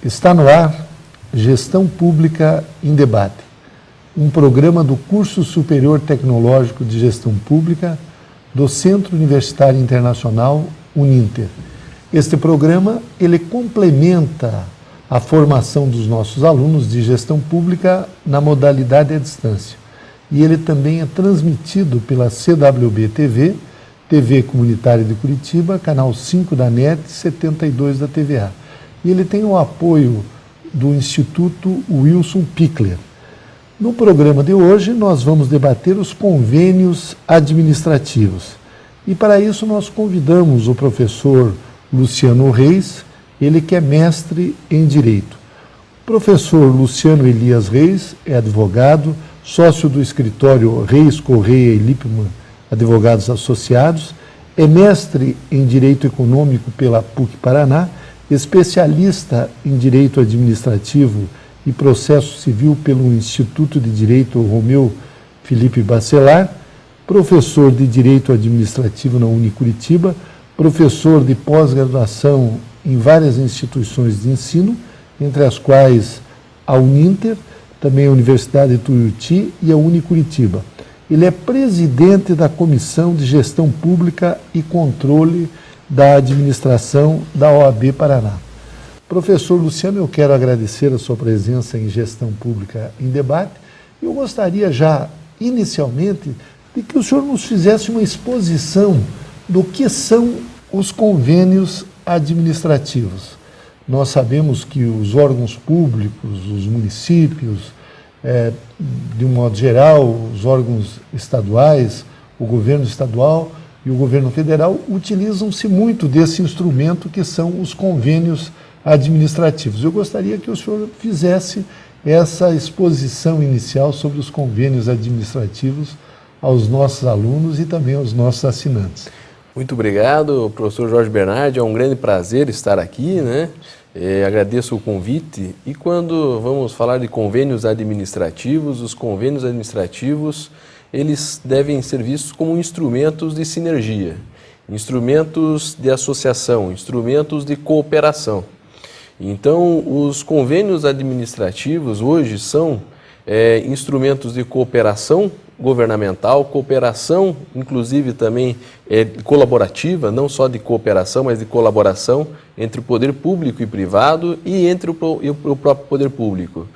Está no ar Gestão Pública em Debate, um programa do Curso Superior Tecnológico de Gestão Pública do Centro Universitário Internacional Uninter. Este programa, ele complementa a formação dos nossos alunos de gestão pública na modalidade à distância. E ele também é transmitido pela CWB TV, TV Comunitária de Curitiba, canal 5 da NET, 72 da TVA. E ele tem o apoio do Instituto Wilson Pickler. No programa de hoje, nós vamos debater os convênios administrativos. E para isso nós convidamos o professor Luciano Reis, ele que é mestre em Direito. O professor Luciano Elias Reis é advogado, sócio do escritório Reis Correia e Lippmann Advogados Associados, é mestre em Direito Econômico pela PUC Paraná, especialista em Direito Administrativo e Processo Civil pelo Instituto de Direito Romeu Felipe Bacelar, professor de Direito Administrativo na Unicuritiba, professor de pós-graduação em várias instituições de ensino, entre as quais a Uninter, também a Universidade de Tuiuti e a Unicuritiba. Ele é presidente da Comissão de Gestão Pública e Controle da Administração da OAB Paraná. Professor Luciano, eu quero agradecer a sua presença em Gestão Pública em Debate. Eu gostaria já, inicialmente, de que o senhor nos fizesse uma exposição do que são os convênios administrativos. Nós sabemos que os órgãos públicos, os municípios, de um modo geral, os órgãos estaduais, o governo estadual e o governo federal utilizam-se muito desse instrumento que são os convênios administrativos. Eu gostaria que o senhor fizesse essa exposição inicial sobre os convênios administrativos aos nossos alunos e também aos nossos assinantes. Muito obrigado, professor Jorge Bernardi, é um grande prazer estar aqui, né? Agradeço o convite. E quando vamos falar de convênios administrativos, os convênios administrativos, eles devem ser vistos como instrumentos de sinergia, instrumentos de associação, instrumentos de cooperação. Então, os convênios administrativos hoje são instrumentos de cooperação governamental, cooperação, inclusive também colaborativa, não só de cooperação, mas de colaboração entre o poder público e privado e entre o próprio poder público.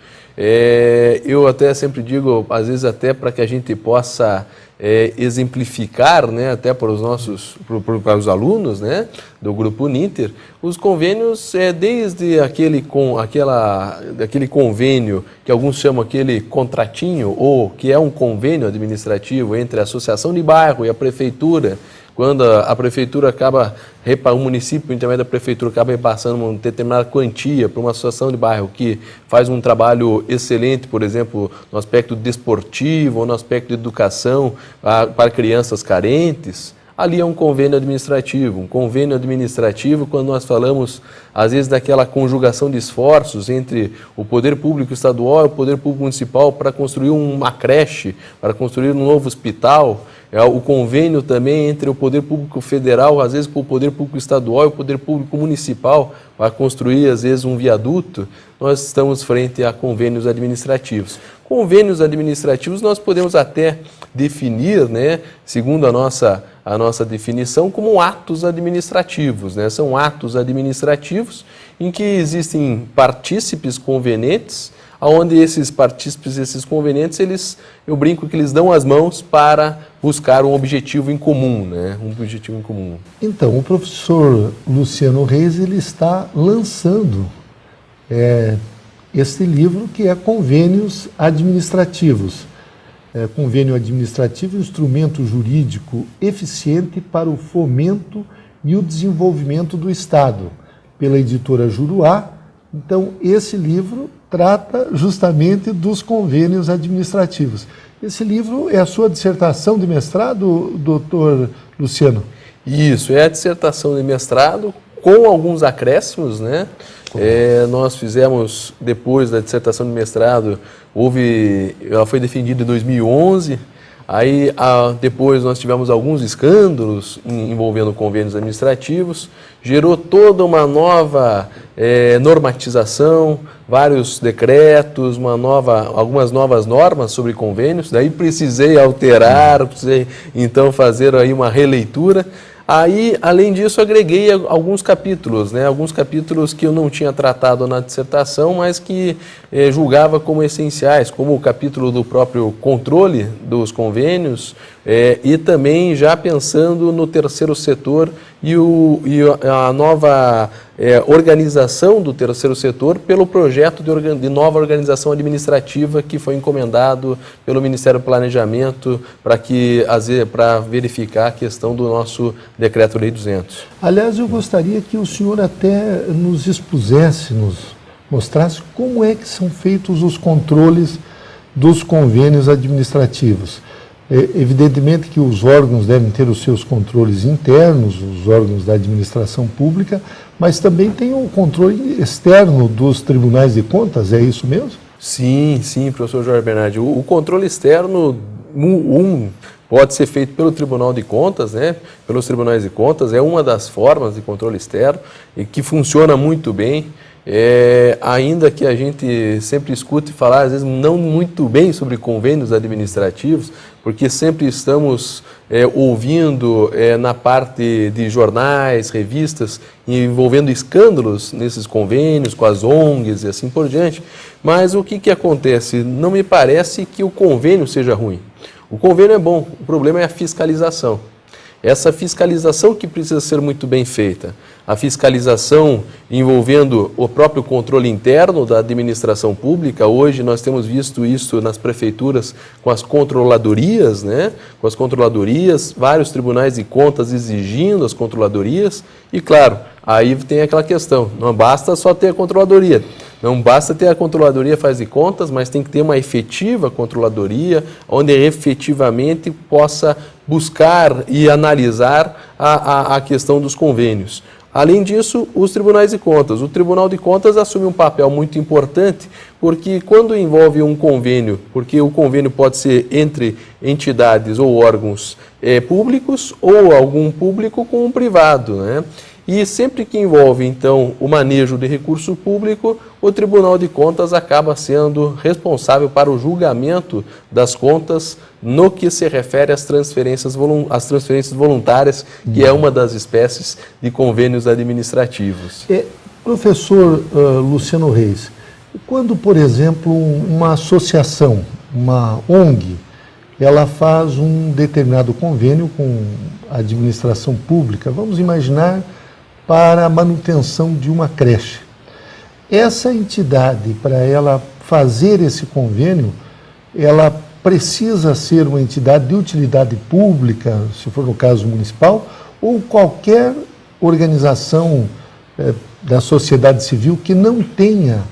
Eu até sempre digo, às vezes até para que a gente possa exemplificar, né, até para os alunos, né, do Grupo Uninter, os convênios, desde aquele convênio que alguns chamam aquele contratinho, ou que é um convênio administrativo entre a associação de bairro e a prefeitura, quando a prefeitura acaba, o município, intermédio da prefeitura, acaba repassando uma determinada quantia para uma associação de bairro que faz um trabalho excelente, por exemplo, no aspecto desportivo ou no aspecto de educação para crianças carentes, ali é um convênio administrativo. Um convênio administrativo, quando nós falamos, às vezes, daquela conjugação de esforços entre o poder público estadual e o poder público municipal para construir uma creche, para construir um novo hospital, o convênio também entre o poder público federal, às vezes com o poder público estadual e o poder público municipal, para construir, às vezes, um viaduto, nós estamos frente a convênios administrativos. Convênios administrativos nós podemos até definir, né, segundo a nossa definição, como atos administrativos, né? São atos administrativos em que existem partícipes convenientes, onde esses partícipes, esses convenientes, eu brinco que eles dão as mãos para buscar um objetivo em comum, né? Um objetivo em comum. Então, o professor Luciano Reis, ele está lançando este livro que é Convênios Administrativos. Convênio administrativo, instrumento jurídico eficiente para o fomento e o desenvolvimento do Estado, pela editora Juruá. Então, esse livro trata justamente dos convênios administrativos. Esse livro é a sua dissertação de mestrado, doutor Luciano? Isso, é a dissertação de mestrado com alguns acréscimos, né? Nós fizemos, depois da dissertação de mestrado, ela foi defendida em 2011, Aí, depois nós tivemos alguns escândalos envolvendo convênios administrativos, gerou toda uma nova normatização, vários decretos, algumas novas normas sobre convênios, daí precisei alterar, precisei então fazer aí uma releitura. Aí, além disso, agreguei alguns capítulos, né? Alguns capítulos que eu não tinha tratado na dissertação, mas que julgava como essenciais, como o capítulo do próprio controle dos convênios e também já pensando no terceiro setor e a nova organização do terceiro setor pelo projeto de nova organização administrativa que foi encomendado pelo Ministério do Planejamento para verificar a questão do nosso Decreto-Lei 200. Aliás, eu gostaria que o senhor até nos expusesse, nos mostrasse como é que são feitos os controles dos convênios administrativos. Evidentemente que os órgãos devem ter os seus controles internos, os órgãos da administração pública, mas também tem o controle externo dos tribunais de contas, é isso mesmo? Sim, professor Jorge Bernardi. O controle externo, pode ser feito pelo Tribunal de Contas, né? Pelos tribunais de contas, é uma das formas de controle externo e que funciona muito bem. Ainda que a gente sempre escute falar, às vezes não muito bem sobre convênios administrativos, porque sempre estamos ouvindo na parte de jornais, revistas, envolvendo escândalos nesses convênios, com as ONGs e assim por diante. Mas o que acontece? Não me parece que o convênio seja ruim. O convênio é bom, o problema é a fiscalização. Essa fiscalização que precisa ser muito bem feita. A fiscalização envolvendo o próprio controle interno da administração pública. Hoje nós temos visto isso nas prefeituras com as controladorias, né? Com as controladorias, vários tribunais de contas exigindo as controladorias. E claro, aí tem aquela questão, não basta só ter a controladoria. Não basta ter a controladoria faz de contas, mas tem que ter uma efetiva controladoria, onde efetivamente possa buscar e analisar a questão dos convênios. Além disso, os tribunais de contas. O Tribunal de Contas assume um papel muito importante, porque quando envolve um convênio, porque o convênio pode ser entre entidades ou órgãos públicos ou algum público com um privado, né? E sempre que envolve, então, o manejo de recurso público, o Tribunal de Contas acaba sendo responsável para o julgamento das contas no que se refere às transferências voluntárias, que é uma das espécies de convênios administrativos. Professor Luciano Reis, quando, por exemplo, uma associação, uma ONG, ela faz um determinado convênio com a administração pública, vamos imaginar, para a manutenção de uma creche. Essa entidade, para ela fazer esse convênio, ela precisa ser uma entidade de utilidade pública, se for no caso municipal, ou qualquer organização da sociedade civil que não tenha,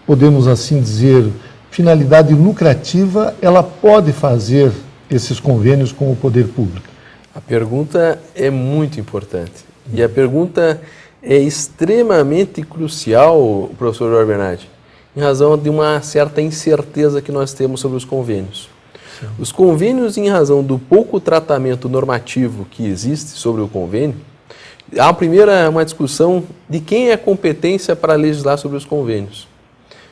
podemos assim dizer, finalidade lucrativa, ela pode fazer esses convênios com o poder público? A pergunta é muito importante. E a pergunta é extremamente crucial, professor Jorge Bernardi, em razão de uma certa incerteza que nós temos sobre os convênios. Sim. Os convênios, em razão do pouco tratamento normativo que existe sobre o convênio, há uma discussão de quem é a competência para legislar sobre os convênios.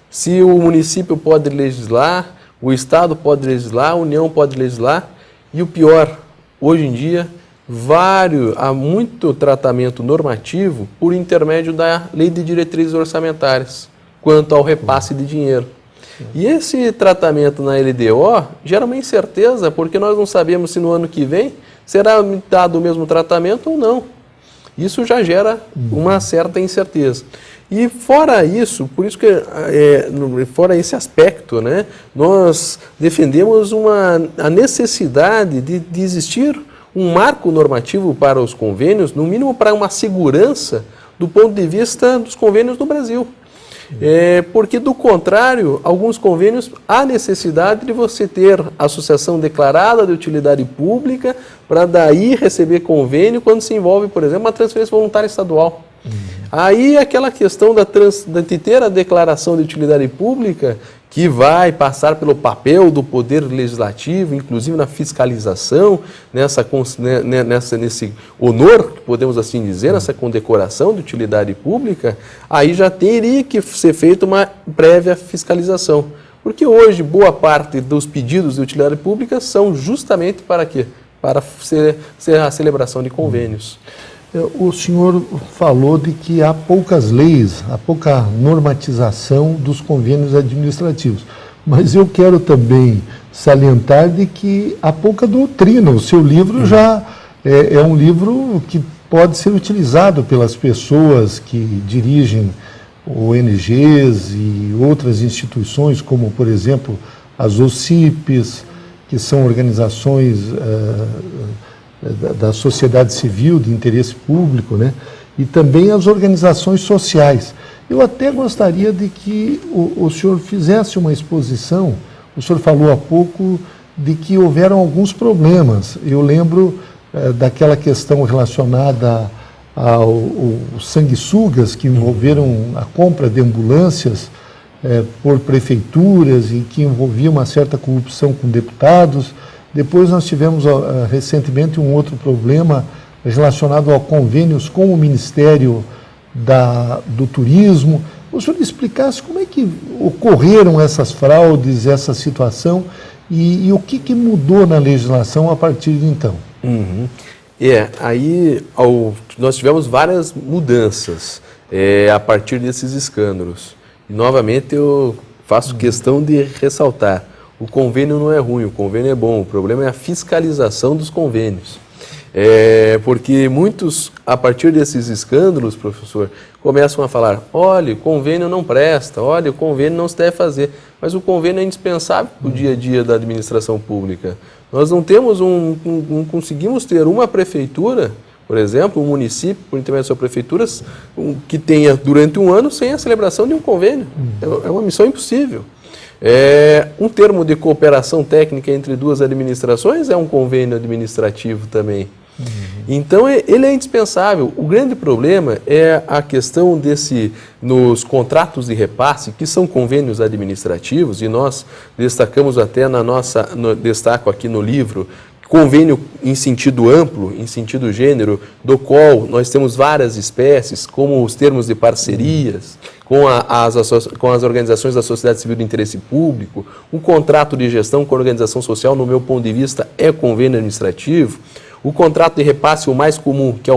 Se o município pode legislar, o Estado pode legislar, a União pode legislar, e o pior, hoje em dia, há muito tratamento normativo por intermédio da Lei de Diretrizes Orçamentárias, quanto ao repasse de dinheiro. E esse tratamento na LDO gera uma incerteza, porque nós não sabemos se no ano que vem será dado o mesmo tratamento ou não. Isso já gera uma certa incerteza. E fora isso, por isso que, fora esse aspecto, né, nós defendemos a necessidade de existir um marco normativo para os convênios, no mínimo para uma segurança do ponto de vista dos convênios no Brasil. Porque, do contrário, alguns convênios há necessidade de você ter associação declarada de utilidade pública para daí receber convênio quando se envolve, por exemplo, uma transferência voluntária estadual. Aí aquela questão de ter a declaração de utilidade pública que vai passar pelo papel do Poder Legislativo, inclusive na fiscalização, nesse honor, podemos assim dizer, nessa condecoração de utilidade pública, aí já teria que ser feita uma prévia fiscalização. Porque hoje, boa parte dos pedidos de utilidade pública são justamente para quê? Para ser a celebração de convênios. O senhor falou de que há poucas leis, há pouca normatização dos convênios administrativos, mas eu quero também salientar de que há pouca doutrina. O seu livro já é um livro que pode ser utilizado pelas pessoas que dirigem ONGs e outras instituições, como, por exemplo, as OCIPs, que são organizações da sociedade civil de interesse público, né? E também as organizações sociais. Eu até gostaria de que o senhor fizesse uma exposição. O senhor falou há pouco de que houveram alguns problemas. Eu lembro daquela questão relacionada aos sanguessugas que envolveram a compra de ambulâncias por prefeituras e que envolvia uma certa corrupção com deputados. Depois nós tivemos recentemente um outro problema relacionado a convênios com o Ministério do Turismo. O senhor explicasse como é que ocorreram essas fraudes, essa situação e o que mudou na legislação a partir de então? Aí nós tivemos várias mudanças a partir desses escândalos. E novamente eu faço questão de ressaltar. O convênio não é ruim, o convênio é bom, o problema é a fiscalização dos convênios. Porque muitos, a partir desses escândalos, professor, começam a falar, olha, o convênio não presta, olha, o convênio não se deve fazer, mas o convênio é indispensável para o dia a dia da administração pública. Nós não temos não conseguimos ter uma prefeitura, por exemplo, um município, por intermédio de suas prefeituras, que tenha durante um ano sem a celebração de um convênio. É uma missão impossível. Um termo de cooperação técnica entre duas administrações é um convênio administrativo também. Então, ele é indispensável. O grande problema é a questão nos contratos de repasse, que são convênios administrativos, e nós destacamos até destaco aqui no livro, convênio em sentido amplo, em sentido gênero, do qual nós temos várias espécies, como os termos de parcerias, com as organizações da sociedade civil de interesse público, um contrato de gestão com a organização social, no meu ponto de vista, é convênio administrativo. O contrato de repasse, o mais comum, que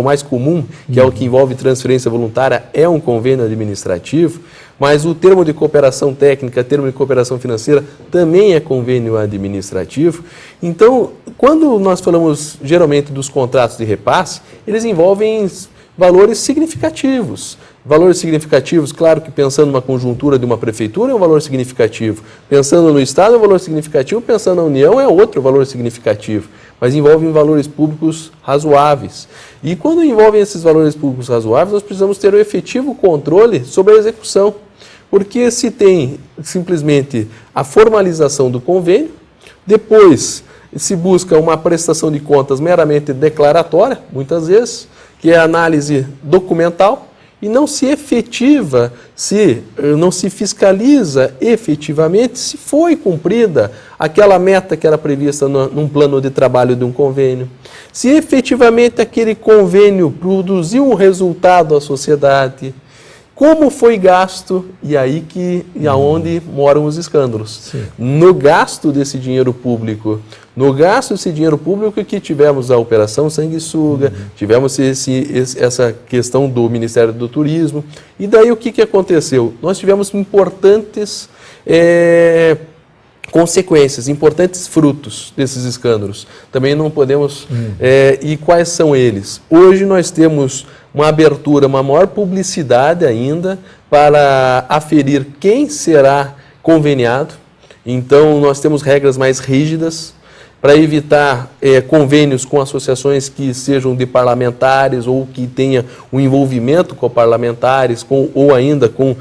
é o que envolve transferência voluntária, é um convênio administrativo, mas o termo de cooperação técnica, termo de cooperação financeira, também é convênio administrativo. Então, quando nós falamos geralmente dos contratos de repasse, eles envolvem valores significativos. Valores significativos, claro que pensando numa conjuntura de uma prefeitura é um valor significativo, pensando no Estado é um valor significativo, pensando na União é outro valor significativo, mas envolvem valores públicos razoáveis. E quando envolvem esses valores públicos razoáveis, nós precisamos ter um efetivo controle sobre a execução, porque se tem simplesmente a formalização do convênio, depois se busca uma prestação de contas meramente declaratória, muitas vezes, que é a análise documental, e não se efetiva, não se fiscaliza efetivamente se foi cumprida aquela meta que era prevista num plano de trabalho de um convênio, se efetivamente aquele convênio produziu um resultado à sociedade, como foi gasto, e aí aonde moram os escândalos. Sim. No gasto desse dinheiro público. No gasto desse dinheiro público que tivemos a Operação Sanguessuga, tivemos essa questão do Ministério do Turismo. E daí o que aconteceu? Nós tivemos importantes consequências, importantes frutos desses escândalos. Também não podemos... e quais são eles? Hoje nós temos uma abertura, uma maior publicidade ainda para aferir quem será conveniado. Então, nós temos regras mais rígidas para evitar convênios com associações que sejam de parlamentares ou que tenham um envolvimento com parlamentares ou ainda com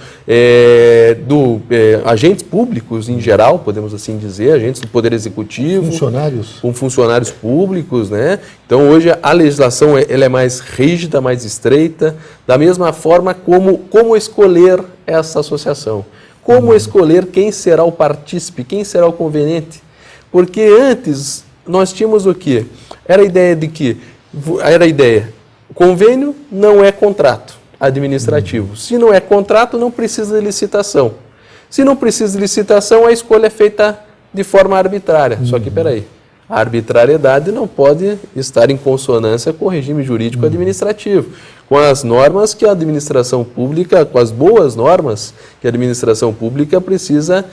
agentes públicos em geral, podemos assim dizer, agentes do Poder Executivo. Funcionários. Com funcionários públicos, né? Então, hoje a legislação ela é mais rígida, mais estreita, da mesma forma como escolher essa associação. Como escolher quem será o partícipe, quem será o conveniente? Porque antes nós tínhamos o quê? Era a ideia, convênio não é contrato administrativo. Se não é contrato, não precisa de licitação. Se não precisa de licitação, a escolha é feita de forma arbitrária. Só que, peraí, a arbitrariedade não pode estar em consonância com o regime jurídico administrativo, com as normas que a administração pública, com as boas normas que a administração pública precisa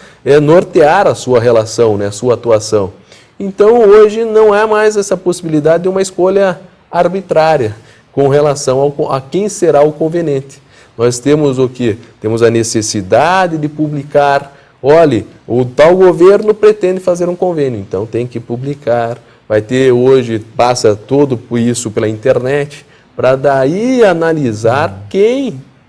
nortear a sua relação, né, a sua atuação. Então, hoje não há mais essa possibilidade de uma escolha arbitrária com relação a quem será o conveniente. Nós temos o quê? Temos a necessidade de publicar. Olhe, o tal governo pretende fazer um convênio, então tem que publicar. Vai ter hoje, passa tudo isso pela internet, para daí analisar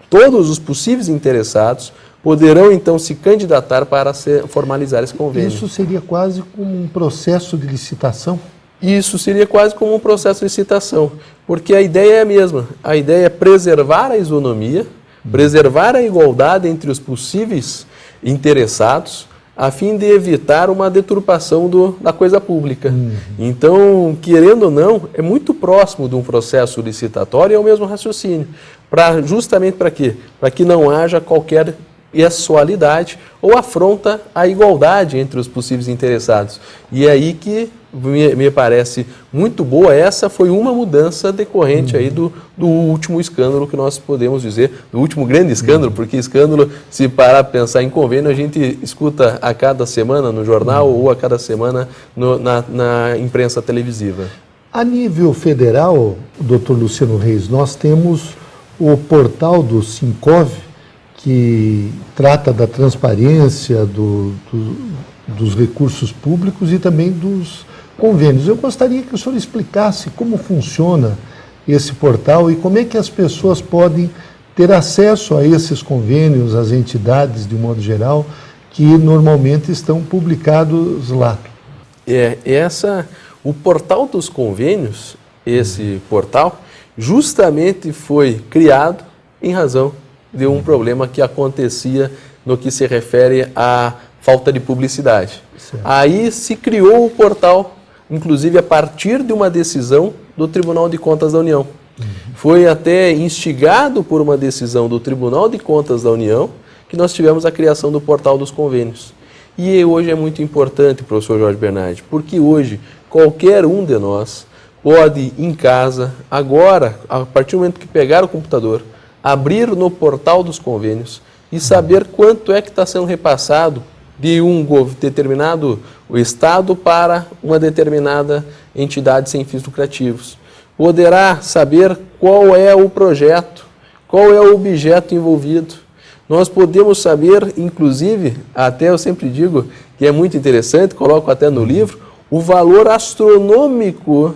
todos os possíveis interessados poderão então se candidatar para formalizar esse convênio. Isso seria quase como um processo de licitação? Isso seria quase como um processo de licitação, porque a ideia é a mesma. A ideia é preservar a isonomia, preservar a igualdade entre os possíveis interessados, a fim de evitar uma deturpação da coisa pública. Então, querendo ou não, é muito próximo de um processo licitatório e é o mesmo raciocínio. Justamente para quê? Para que não haja qualquer impessoalidade ou afronta a igualdade entre os possíveis interessados. E é aí que me parece muito boa. Essa foi uma mudança decorrente aí do último escândalo que nós podemos dizer, do último grande escândalo, porque escândalo, se parar a pensar em convênio, a gente escuta a cada semana no jornal ou a cada semana na imprensa televisiva. A nível federal, doutor Luciano Reis, nós temos o portal do Sincov, que trata da transparência dos recursos públicos e também dos convênios. Eu gostaria que o senhor explicasse como funciona esse portal e como é que as pessoas podem ter acesso a esses convênios, as entidades, de um modo geral, que normalmente estão publicados lá. O portal dos convênios, esse portal, justamente foi criado em razão de um problema que acontecia no que se refere à falta de publicidade. Certo. Aí se criou o portal, inclusive a partir de uma decisão do Tribunal de Contas da União. Foi até instigado por uma decisão do Tribunal de Contas da União que nós tivemos a criação do portal dos convênios. E hoje é muito importante, professor Jorge Bernardi, porque hoje qualquer um de nós pode, em casa, agora, a partir do momento que pegar o computador, abrir no portal dos convênios e saber quanto é que está sendo repassado de um determinado estado para uma determinada entidade sem fins lucrativos. Poderá saber qual é o projeto, qual é o objeto envolvido. Nós podemos saber, inclusive, até eu sempre digo que é muito interessante, coloco até no livro, o valor astronômico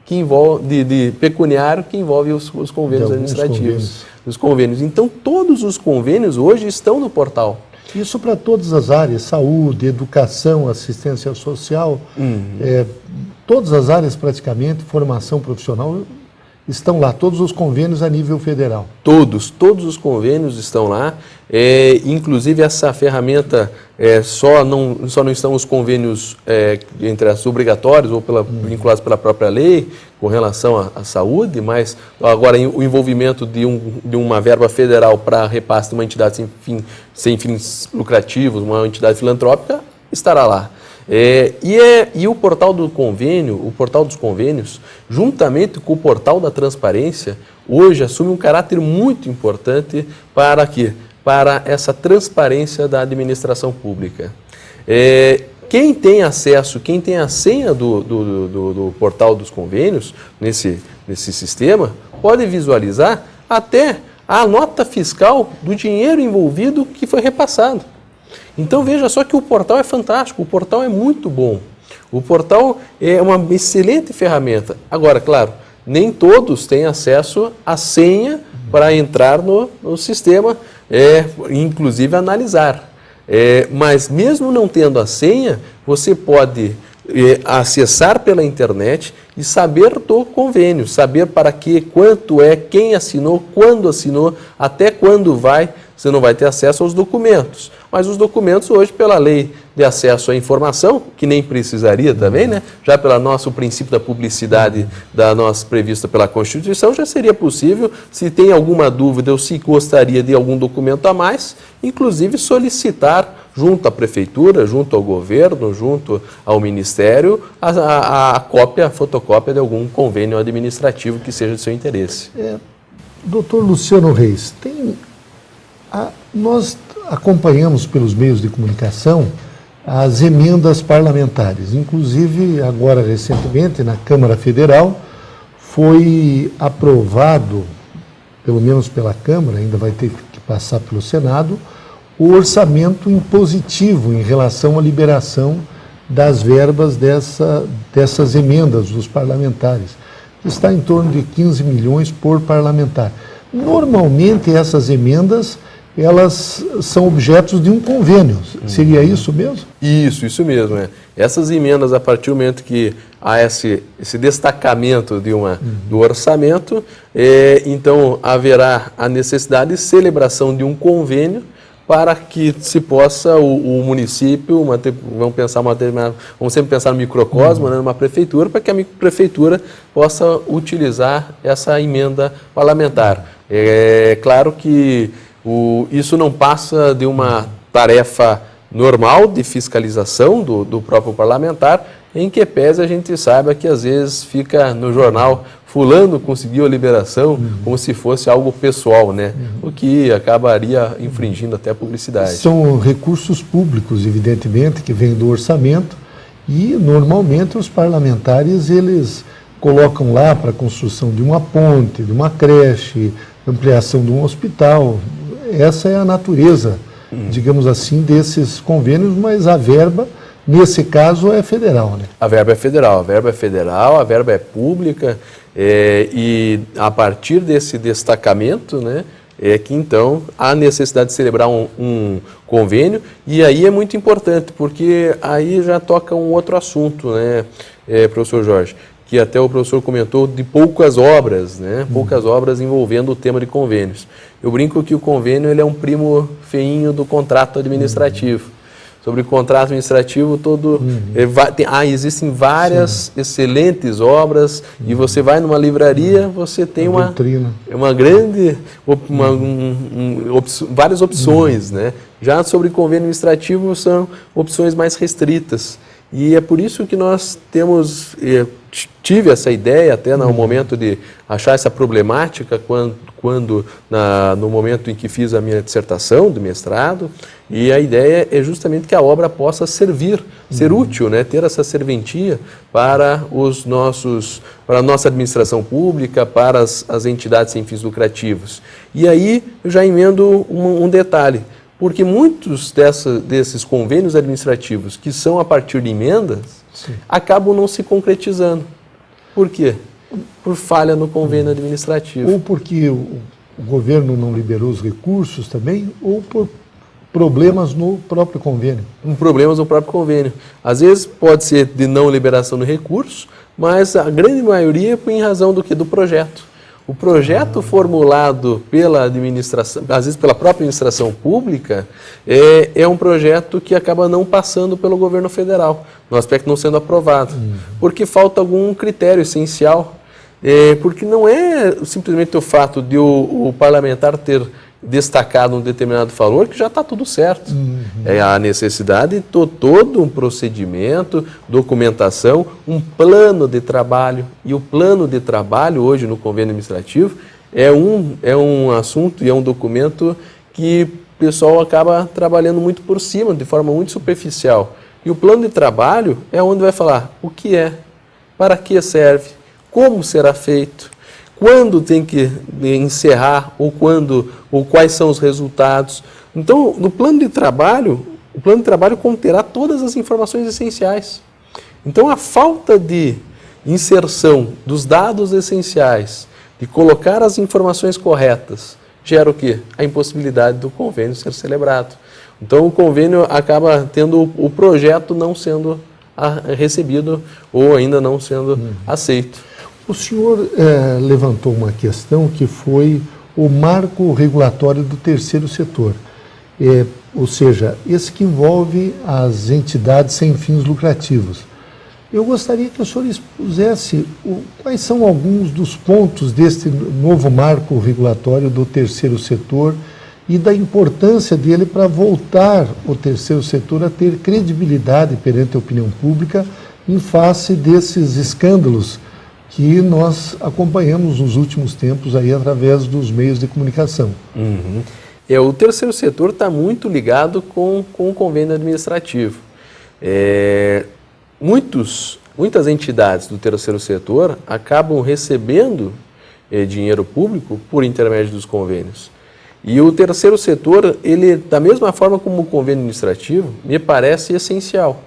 que envolve, de pecuniário que envolve os convênios administrativos. Os convênios. Então, todos os convênios hoje estão no portal. Isso para todas as áreas, saúde, educação, assistência social, todas as áreas praticamente, formação profissional, estão lá, todos os convênios a nível federal. Todos os convênios estão lá, inclusive essa ferramenta, só não estão os convênios entre as obrigatórios ou vinculados pela própria lei com relação à saúde, mas agora o envolvimento de uma verba federal para repasse de uma entidade sem fins lucrativos, uma entidade filantrópica, estará lá. E o portal dos convênios, juntamente com o portal da transparência, hoje assume um caráter muito importante para quê? Para essa transparência da administração pública. Quem tem acesso, quem tem a senha do portal dos convênios, nesse sistema, pode visualizar até a nota fiscal do dinheiro envolvido que foi repassado. Então veja só que o portal é fantástico, o portal é muito bom. O portal é uma excelente ferramenta. Agora, claro, nem todos têm acesso à senha para entrar no sistema, inclusive analisar. Mas mesmo não tendo a senha, você pode acessar pela internet e saber do convênio, saber para que, quanto é, quem assinou, quando assinou, até quando vai. Você não vai ter acesso aos documentos. mas os documentos hoje, pela lei de acesso à informação, que nem precisaria também, né? Já pelo nosso princípio da publicidade da nossa prevista pela Constituição, já seria possível, se tem alguma dúvida ou se gostaria de algum documento a mais, inclusive solicitar junto à Prefeitura, junto ao governo, junto ao Ministério, a cópia, a fotocópia de algum convênio administrativo que seja de seu interesse. Doutor Luciano Reis, nós acompanhamos pelos meios de comunicação as emendas parlamentares. Inclusive, agora recentemente, na Câmara Federal, foi aprovado, pelo menos pela Câmara, ainda vai ter que passar pelo Senado, o orçamento impositivo em relação à liberação das verbas dessas emendas dos parlamentares. Está em torno de 15 milhões por parlamentar. Normalmente, essas emendas, elas são objetos de um convênio. Seria isso mesmo? Isso mesmo. Essas emendas, a partir do momento que há esse destacamento do orçamento, então haverá a necessidade de celebração de um convênio para que se possa o município, vamos sempre pensar no microcosmo, né, numa prefeitura, para que a prefeitura possa utilizar essa emenda parlamentar. É claro que isso não passa de uma tarefa normal de fiscalização do próprio parlamentar, em que pese a gente saiba que às vezes fica no jornal fulano conseguiu a liberação, como se fosse algo pessoal, né? O que acabaria infringindo até a publicidade. São recursos públicos, evidentemente, que vêm do orçamento e normalmente os parlamentares eles colocam lá para a construção de uma ponte, de uma creche, ampliação de um hospital. Essa é a natureza, digamos assim, desses convênios, mas a verba, nesse caso, é federal, né? A verba é federal, a verba é pública, e a partir desse destacamento, né, é que então há necessidade de celebrar um convênio, e aí é muito importante, porque aí já toca um outro assunto, né, professor Jorge, que até o professor comentou de poucas obras, né, poucas obras envolvendo o tema de convênios. Eu brinco que o convênio ele é um primo feinho do contrato administrativo. Sobre o contrato administrativo existem várias excelentes obras e você vai numa livraria, você tem várias opções, né? Já sobre convênio administrativo são opções mais restritas. E é por isso que nós tive essa ideia até no momento de achar essa problemática no momento em que fiz a minha dissertação do mestrado, e a ideia é justamente que a obra possa ser útil, né, ter essa serventia para para a nossa administração pública, para as entidades sem fins lucrativos. E aí eu já emendo um detalhe, porque muitos desses convênios administrativos que são a partir de emendas, acabam não se concretizando. Por quê? Por falha no convênio administrativo. Ou porque o governo não liberou os recursos também, ou por problemas no próprio convênio. Problemas no próprio convênio. Às vezes pode ser de não liberação de recursos, mas a grande maioria é em razão do projeto. O projeto formulado pela administração, às vezes pela própria administração pública, é um projeto que acaba não passando pelo governo federal, no aspecto não sendo aprovado, porque falta algum critério essencial, porque não é simplesmente o fato de o parlamentar ter destacado um determinado valor que já está tudo certo. É a necessidade de todo um procedimento, documentação, um plano de trabalho. E o plano de trabalho hoje no convênio administrativo é um assunto e é um documento que o pessoal acaba trabalhando muito por cima, de forma muito superficial. E o plano de trabalho é onde vai falar o que é, para que serve, como será feito, quando tem que encerrar ou quais são os resultados. Então, no plano de trabalho, o plano de trabalho conterá todas as informações essenciais. Então, a falta de inserção dos dados essenciais, de colocar as informações corretas, gera o quê? A impossibilidade do convênio ser celebrado. Então, o convênio acaba tendo o projeto não sendo recebido ou ainda não sendo aceito. O senhor levantou uma questão que foi o marco regulatório do terceiro setor. ou seja, esse que envolve as entidades sem fins lucrativos. Eu gostaria que o senhor expusesse quais são alguns dos pontos deste novo marco regulatório do terceiro setor e da importância dele para voltar o terceiro setor a ter credibilidade perante a opinião pública em face desses escândalos que nós acompanhamos nos últimos tempos aí através dos meios de comunicação. Uhum. O terceiro setor está muito ligado com o convênio administrativo. Muitas entidades do terceiro setor acabam recebendo dinheiro público por intermédio dos convênios. E o terceiro setor, ele, da mesma forma como o convênio administrativo, me parece essencial.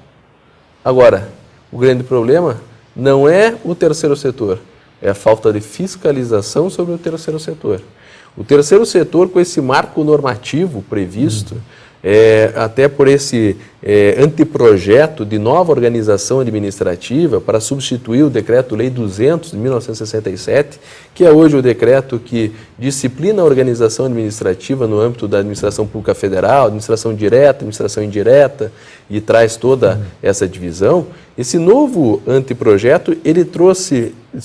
Agora, o grande problema não é o terceiro setor, é a falta de fiscalização sobre o terceiro setor. O terceiro setor, com esse marco normativo previsto, até por esse anteprojeto de nova organização administrativa para substituir o Decreto-Lei 200 de 1967, que é hoje o decreto que disciplina a organização administrativa no âmbito da administração pública federal, administração direta, administração indireta, e traz toda essa divisão. Esse novo anteprojeto,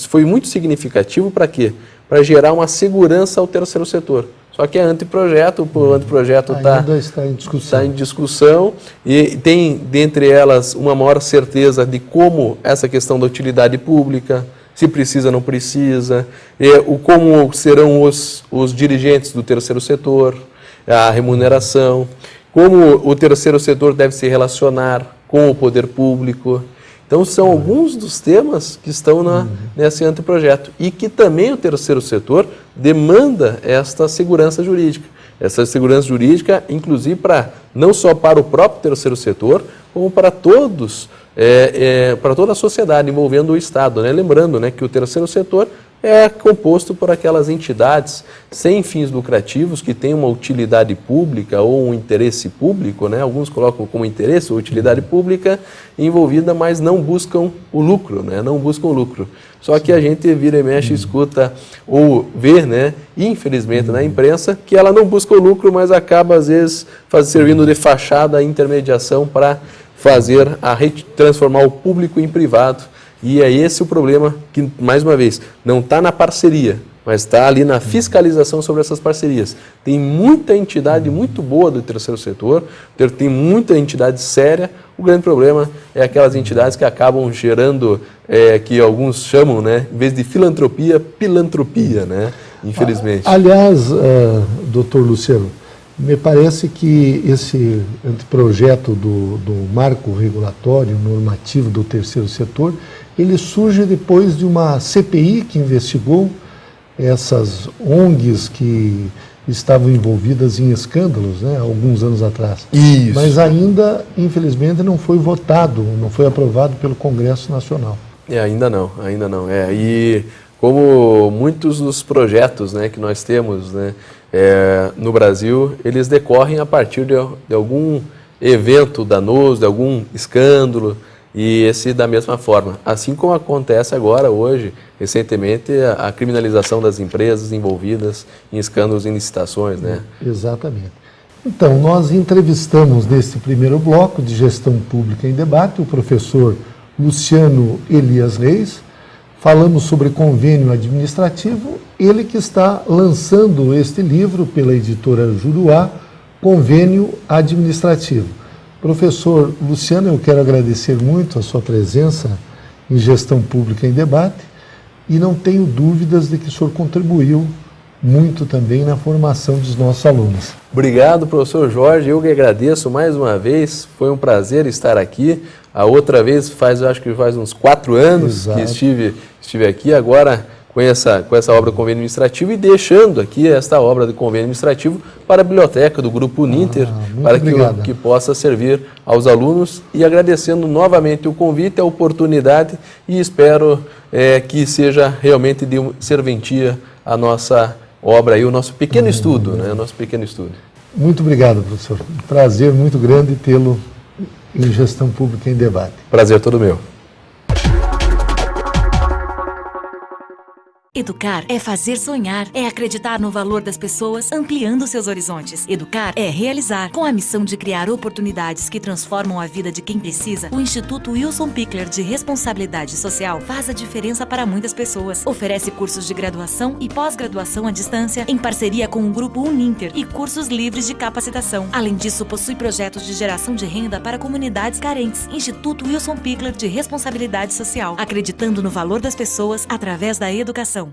foi muito significativo para quê? Para gerar uma segurança ao terceiro setor. Só que é anteprojeto, o anteprojeto está em discussão e tem, dentre elas, uma maior certeza de como essa questão da utilidade pública, se precisa ou não precisa, como serão os dirigentes do terceiro setor, a remuneração, como o terceiro setor deve se relacionar com o poder público. Então, são alguns dos temas que estão nesse anteprojeto e que também o terceiro setor demanda esta segurança jurídica. Essa segurança jurídica, inclusive, não só para o próprio terceiro setor, como para todos, para toda a sociedade, envolvendo o Estado. Né? Lembrando, né, que o terceiro setor é composto por aquelas entidades sem fins lucrativos que têm uma utilidade pública ou um interesse público, né? Alguns colocam como interesse ou utilidade pública envolvida, mas não buscam o lucro, né? Não buscam o lucro. Só que a gente vira e mexe, escuta ou vê, né? Infelizmente na imprensa, que ela não busca o lucro, mas acaba às vezes servindo de fachada a intermediação para transformar o público em privado. E é esse o problema que, mais uma vez, não está na parceria, mas está ali na fiscalização sobre essas parcerias. Tem muita entidade muito boa do terceiro setor, tem muita entidade séria. O grande problema é aquelas entidades que acabam gerando, que alguns chamam, né, em vez de filantropia, pilantropia, né, infelizmente. Aliás, doutor Luciano, me parece que esse anteprojeto do marco regulatório normativo do terceiro setor, ele surge depois de uma CPI que investigou essas ONGs que estavam envolvidas em escândalos, né, alguns anos atrás. Isso. Mas ainda, infelizmente, não foi votado, não foi aprovado pelo Congresso Nacional. Ainda não. E como muitos dos projetos, né, que nós temos, né, no Brasil, eles decorrem a partir de algum evento danoso, de algum escândalo, e esse da mesma forma. Assim como acontece agora, hoje, recentemente, a criminalização das empresas envolvidas em escândalos e licitações, né? Exatamente. Então, nós entrevistamos nesse primeiro bloco de Gestão Pública em Debate o professor Luciano Elias Reis. Falamos sobre convênio administrativo, ele que está lançando este livro pela editora Juruá, Convênio Administrativo. Professor Luciano, eu quero agradecer muito a sua presença em Gestão Pública em Debate e não tenho dúvidas de que o senhor contribuiu muito também na formação dos nossos alunos. Obrigado, professor Jorge, eu que agradeço mais uma vez, foi um prazer estar aqui. A outra vez, acho que faz uns 4 anos. Exato. Que estive aqui, agora com essa obra de convênio administrativo e deixando aqui esta obra de convênio administrativo para a biblioteca do Grupo Uninter, para que possa servir aos alunos, e agradecendo novamente o convite, a oportunidade, e espero que seja realmente de serventia a nossa obra e o nosso pequeno estudo, né? Nosso pequeno estudo. Muito obrigado, professor. Prazer muito grande tê-lo em Gestão Pública em Debate. Prazer todo meu. Educar é fazer sonhar, é acreditar no valor das pessoas, ampliando seus horizontes. Educar é realizar. Com a missão de criar oportunidades que transformam a vida de quem precisa, o Instituto Wilson Pickler de Responsabilidade Social faz a diferença para muitas pessoas. Oferece cursos de graduação e pós-graduação à distância, em parceria com o Grupo Uninter, e cursos livres de capacitação. Além disso, possui projetos de geração de renda para comunidades carentes. Instituto Wilson Pickler de Responsabilidade Social, acreditando no valor das pessoas através da educação.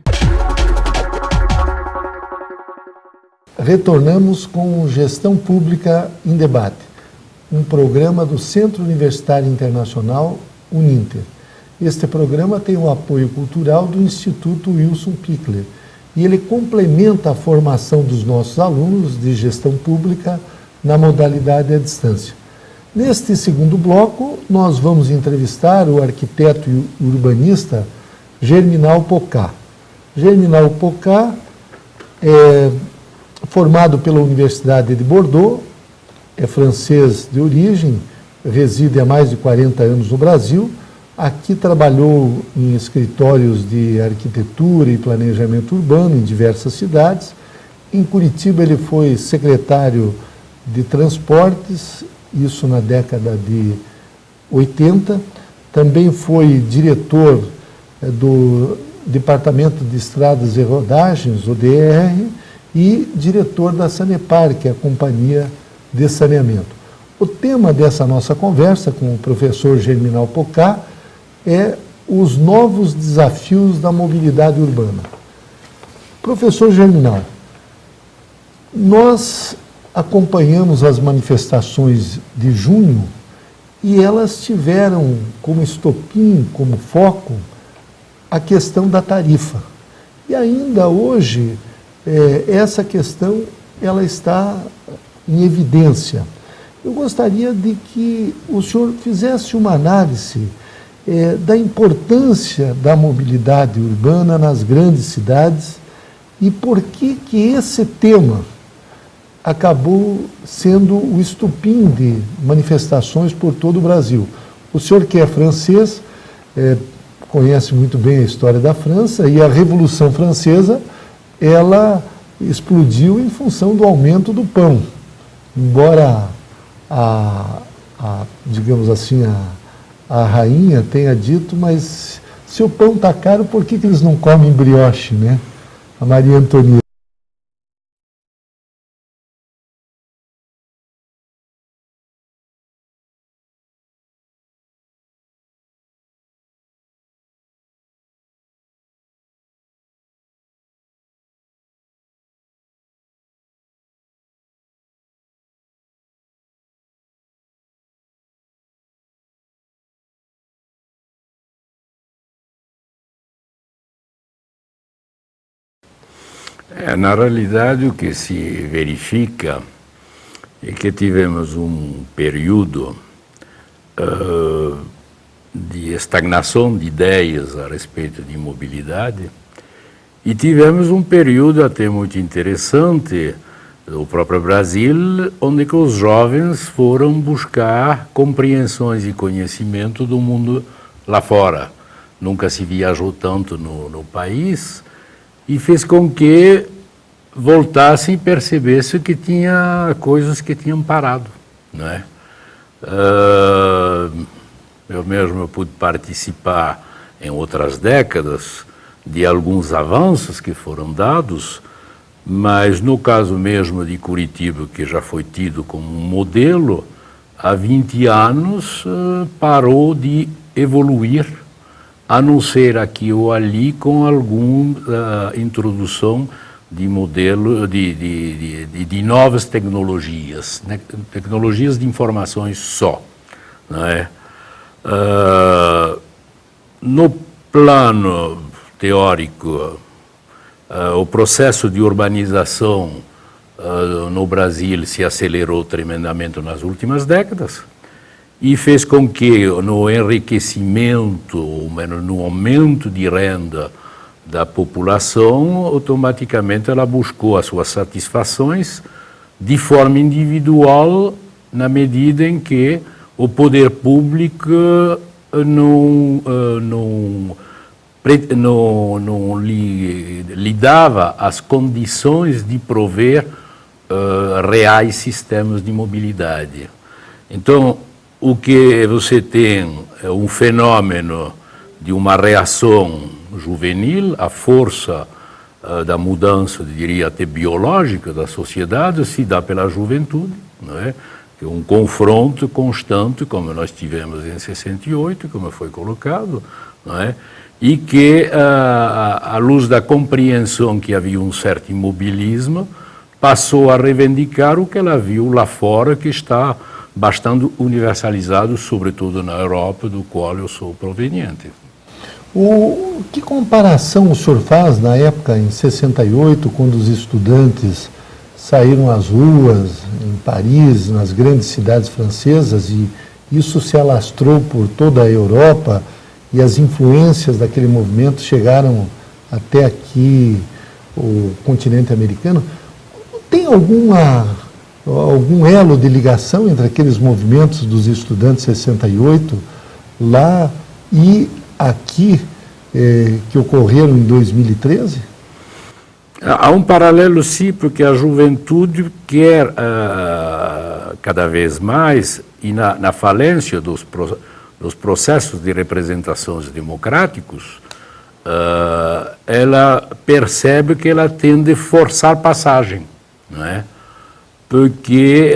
Retornamos com Gestão Pública em Debate, um programa do Centro Universitário Internacional Uninter. Este programa tem o apoio cultural do Instituto Wilson Pickler e ele complementa a formação dos nossos alunos de gestão pública na modalidade à distância. Neste segundo bloco, nós vamos entrevistar o arquiteto e urbanista Germinal Pocá. Germinal Pocá é formado pela Universidade de Bordeaux, é francês de origem, reside há mais de 40 anos no Brasil. Aqui trabalhou em escritórios de arquitetura e planejamento urbano em diversas cidades. Em Curitiba ele foi secretário de transportes, isso na década de 80. Também foi diretor do Departamento de Estradas e Rodagens, o DR, e diretor da Sanepar, que é a Companhia de Saneamento. O tema dessa nossa conversa com o professor Germinal Pocá é os novos desafios da mobilidade urbana. Professor Germinal, nós acompanhamos as manifestações de junho e elas tiveram como estopim, como foco, a questão da tarifa. E ainda hoje, essa questão ela está em evidência. Eu gostaria de que o senhor fizesse uma análise da importância da mobilidade urbana nas grandes cidades e por que esse tema acabou sendo o estopim de manifestações por todo o Brasil. O senhor, que é francês, conhece muito bem a história da França, e a Revolução Francesa, ela explodiu em função do aumento do pão. Embora digamos assim, a rainha tenha dito, mas se o pão está caro, por que eles não comem brioche, né? A Maria Antonieta. Na realidade, o que se verifica é que tivemos um período de estagnação de ideias a respeito de mobilidade e tivemos um período até muito interessante, o próprio Brasil, onde que os jovens foram buscar compreensões e conhecimento do mundo lá fora. Nunca se viajou tanto no país, e fez com que voltassem e percebessem que tinha coisas que tinham parado, não é? Eu mesmo pude participar em outras décadas de alguns avanços que foram dados, mas no caso mesmo de Curitiba, que já foi tido como um modelo, há 20 anos parou de evoluir, a não ser aqui ou ali com alguma introdução de modelo de novas tecnologias, né? Tecnologias de informações só, não é? No plano teórico, o processo de urbanização no Brasil se acelerou tremendamente nas últimas décadas e fez com que no enriquecimento, ou menos no aumento de renda da população, automaticamente ela buscou as suas satisfações de forma individual, na medida em que o poder público não não lhe dava as condições de prover reais sistemas de mobilidade. Então, o que você tem é um fenômeno de uma reação juvenil, a força da mudança, diria até biológica da sociedade, se dá pela juventude, não é? Que é um confronto constante, como nós tivemos em 68, como foi colocado, não é? E que, à luz da compreensão que havia um certo imobilismo, passou a reivindicar o que ela viu lá fora, que está bastante universalizado, sobretudo na Europa, do qual eu sou proveniente. Que comparação o senhor faz na época, em 68, quando os estudantes saíram às ruas, em Paris, nas grandes cidades francesas, e isso se alastrou por toda a Europa, e as influências daquele movimento chegaram até aqui, o continente americano? Tem algum elo de ligação entre aqueles movimentos dos estudantes 68 lá e aqui, que ocorreram em 2013? Há um paralelo, sim, porque a juventude quer cada vez mais, e na falência dos processos de representações democráticos, ela percebe que ela tende a forçar passagem, não é? Porque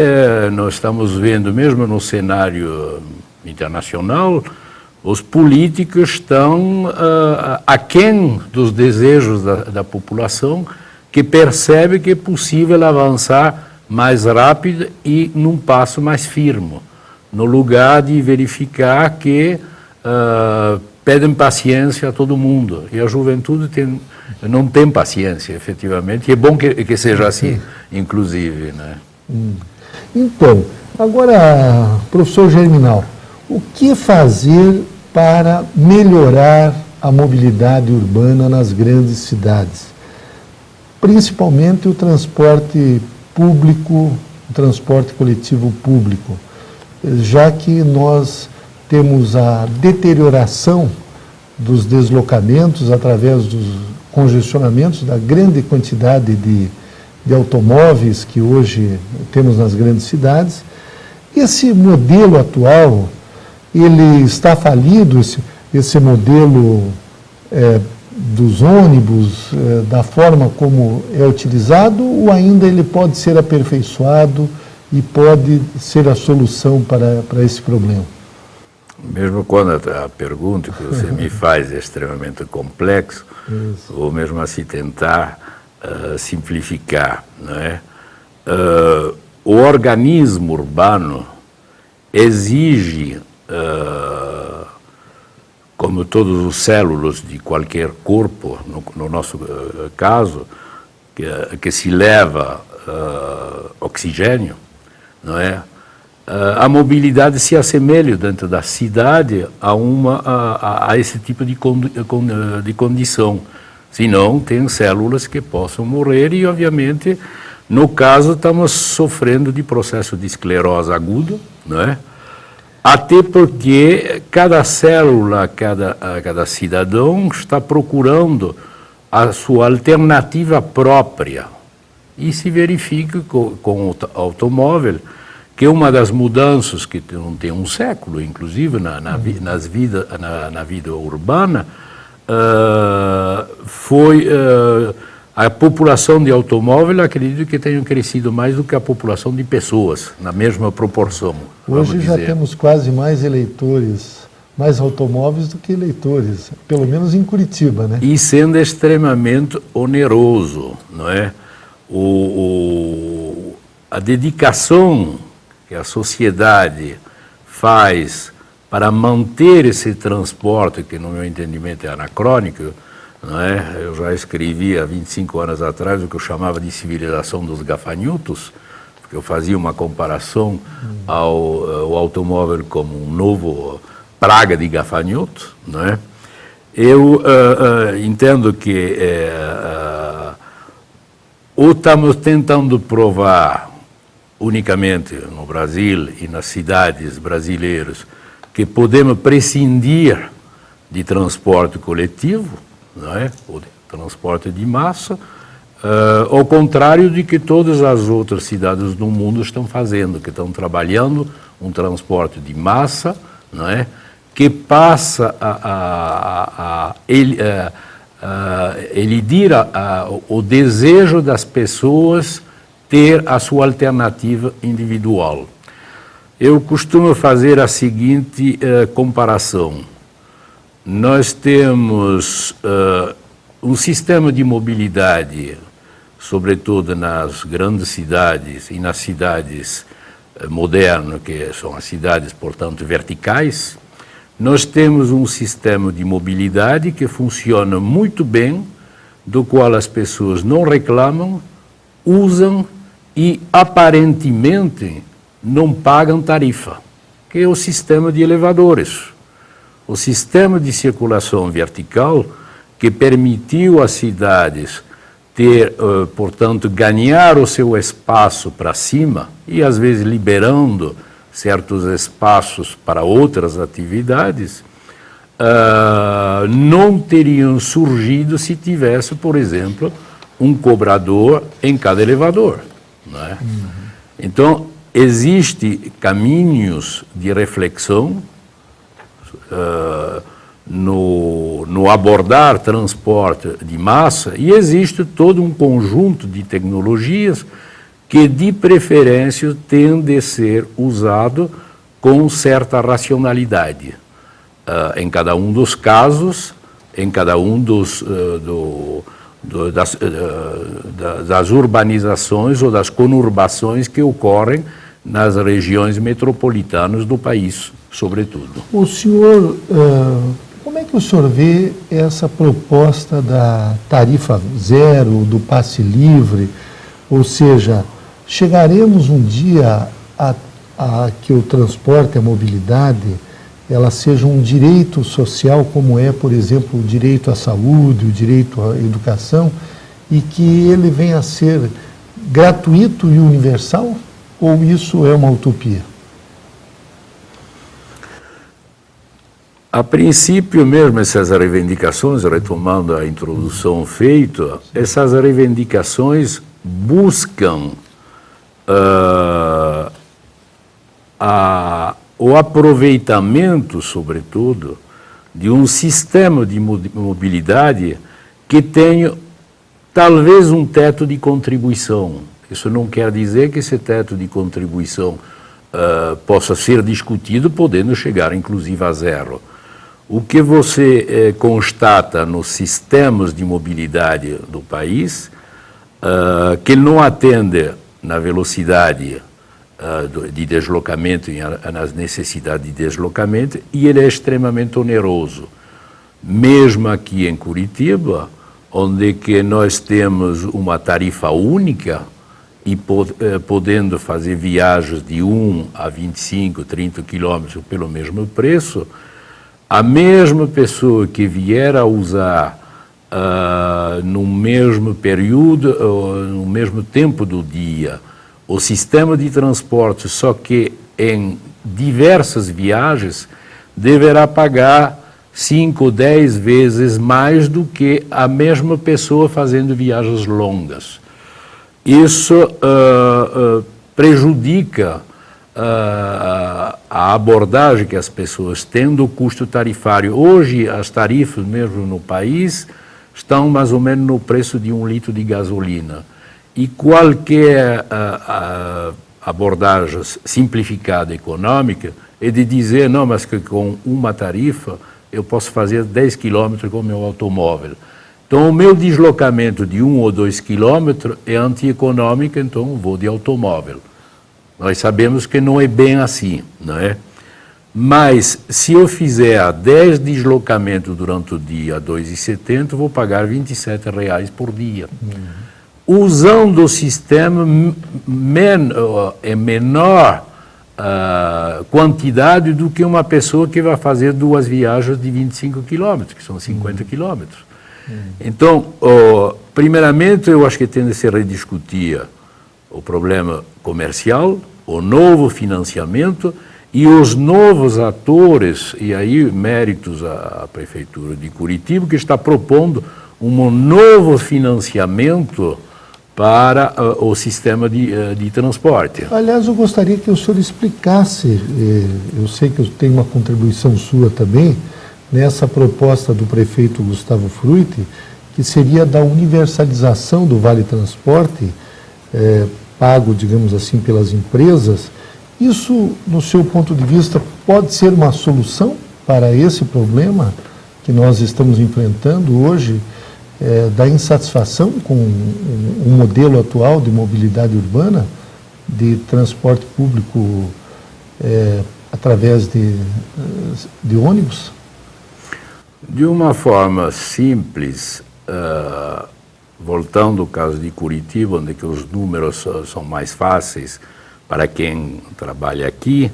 nós estamos vendo, mesmo no cenário internacional, os políticos estão aquém dos desejos da população, que percebe que é possível avançar mais rápido e num passo mais firme, no lugar de verificar que pedem paciência a todo mundo. E a juventude não tem paciência, efetivamente, e é bom que seja assim, inclusive, né? Então, agora, professor Germinal, o que fazer para melhorar a mobilidade urbana nas grandes cidades? Principalmente o transporte público, o transporte coletivo público, já que nós temos a deterioração dos deslocamentos através dos congestionamentos da grande quantidade de automóveis que hoje temos nas grandes cidades. Esse modelo atual, ele está falido, esse modelo dos ônibus, da forma como é utilizado, ou ainda ele pode ser aperfeiçoado e pode ser a solução para esse problema? Mesmo quando a pergunta que você me faz é extremamente complexa, vou mesmo assim tentar simplificar, não é? O organismo urbano exige, como todos os células de qualquer corpo, no nosso caso, que se leva oxigênio, não é? A mobilidade se assemelha dentro da cidade a esse tipo de condição. Senão, tem células que possam morrer e, obviamente, no caso, estamos sofrendo de processo de esclerose aguda, não é? Até porque cada célula, cada cidadão está procurando a sua alternativa própria. E se verifica com o automóvel que uma das mudanças que não tem um século, inclusive na vida urbana, foi a população de automóvel, acredito que tenha crescido mais do que a população de pessoas, na mesma proporção. Hoje já temos quase mais eleitores, mais automóveis do que eleitores, pelo menos em Curitiba, né? E sendo extremamente oneroso, não é? A dedicação que a sociedade faz para manter esse transporte, que no meu entendimento é anacrônico, não é? Eu já escrevi há 25 anos atrás o que eu chamava de civilização dos gafanhotos, porque eu fazia uma comparação ao automóvel como um novo praga de gafanhoto, não é? Eu entendo que ou estamos tentando provar unicamente no Brasil e nas cidades brasileiras que podemos prescindir de transporte coletivo, não é? Ou de transporte de massa, ao contrário de que todas as outras cidades do mundo estão fazendo, que estão trabalhando um transporte de massa, não é? Que passa a elidir o desejo das pessoas ter a sua alternativa individual. Eu costumo fazer a seguinte comparação. Nós temos um sistema de mobilidade, sobretudo nas grandes cidades e nas cidades modernas, que são as cidades, portanto, verticais. Nós temos um sistema de mobilidade que funciona muito bem, do qual as pessoas não reclamam, usam e, aparentemente, não pagam tarifa, que é o sistema de elevadores. O sistema de circulação vertical que permitiu às cidades ter, portanto, ganhar o seu espaço para cima e, às vezes, liberando certos espaços para outras atividades, não teriam surgido se tivesse, por exemplo, um cobrador em cada elevador. Não é? Então, existem caminhos de reflexão no abordar transporte de massa, e existe todo um conjunto de tecnologias que, de preferência, tem de ser usado com certa racionalidade. Em cada um dos casos, em cada um das urbanizações ou das conurbações que ocorrem nas regiões metropolitanas do país, sobretudo. O senhor, como é que o senhor vê essa proposta da tarifa zero, do passe livre, ou seja, chegaremos um dia a que o transporte, a mobilidade, ela seja um direito social, como é, por exemplo, o direito à saúde, o direito à educação, e que ele venha a ser gratuito e universal, ou isso é uma utopia? A princípio mesmo, essas reivindicações, retomando a introdução feita, essas reivindicações buscam o aproveitamento, sobretudo, de um sistema de mobilidade que tenha talvez um teto de contribuição. Isso não quer dizer que esse teto de contribuição possa ser discutido, podendo chegar inclusive a zero. O que você constata nos sistemas de mobilidade do país, que ele não atende na velocidade de deslocamento e nas necessidades de deslocamento, e ele é extremamente oneroso. Mesmo aqui em Curitiba, onde que nós temos uma tarifa única e podendo fazer viagens de 1 a 25, 30 quilômetros pelo mesmo preço, a mesma pessoa que vier a usar no mesmo período, no mesmo tempo do dia, o sistema de transporte, só que em diversas viagens, deverá pagar 5 ou 10 vezes mais do que a mesma pessoa fazendo viagens longas. Isso prejudica a abordagem que as pessoas têm do custo tarifário. Hoje, as tarifas mesmo no país estão mais ou menos no preço de 1 litro de gasolina. E qualquer abordagem simplificada econômica é de dizer, não, mas que com uma tarifa eu posso fazer 10 quilômetros com o meu automóvel. Então, o meu deslocamento de 1 ou 2 quilômetros é antieconômico, então vou de automóvel. Nós sabemos que não é bem assim, não é? Mas, se eu fizer 10 deslocamentos durante o dia a R$ 2,70, vou pagar R$ 27,00 por dia. Usando o sistema em menor quantidade do que uma pessoa que vai fazer 2 viagens de 25 quilômetros, que são 50 quilômetros. Então, primeiramente, eu acho que tem de se rediscutir o problema comercial, o novo financiamento E os novos atores, e aí méritos à Prefeitura de Curitiba, que está propondo um novo financiamento para o sistema de transporte. Aliás, eu gostaria que o senhor explicasse, eu sei que eu tenho uma contribuição sua também, nessa proposta do prefeito Gustavo Frutti, que seria da universalização do Vale Transporte, pago, digamos assim, pelas empresas. Isso, no seu ponto de vista, pode ser uma solução para esse problema que nós estamos enfrentando hoje, da insatisfação com o modelo atual de mobilidade urbana, de transporte público através de ônibus? De uma forma simples, voltando ao caso de Curitiba, onde que os números são mais fáceis para quem trabalha aqui,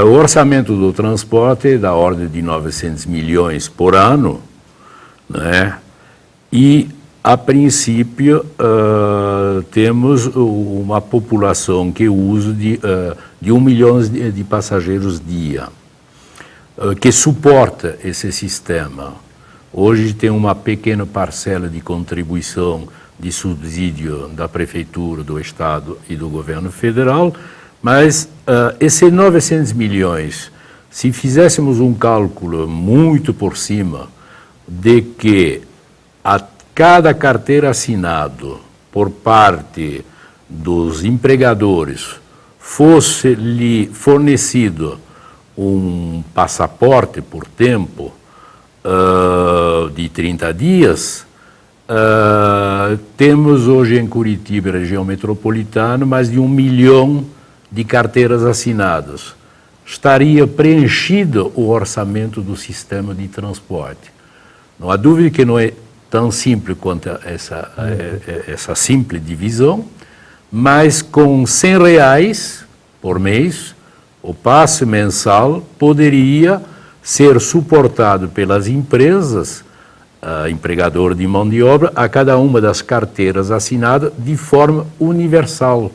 o orçamento do transporte é da ordem de 900 milhões por ano, né? E, a princípio, temos uma população que usa de 1 milhão de passageiros dia, que suporta esse sistema. Hoje tem uma pequena parcela de contribuição de subsídio da Prefeitura, do Estado e do Governo Federal, mas esses 900 milhões, se fizéssemos um cálculo muito por cima de que a cada carteira assinado por parte dos empregadores fosse-lhe fornecido um passaporte por tempo de 30 dias, temos hoje em Curitiba, região metropolitana, mais de 1 milhão de carteiras assinadas. Estaria preenchido o orçamento do sistema de transporte. Não há dúvida que não é tão simples quanto essa simples divisão, mas com R$100 por mês, o passe mensal poderia ser suportado pelas empresas, empregador de mão de obra, a cada uma das carteiras assinadas de forma universal.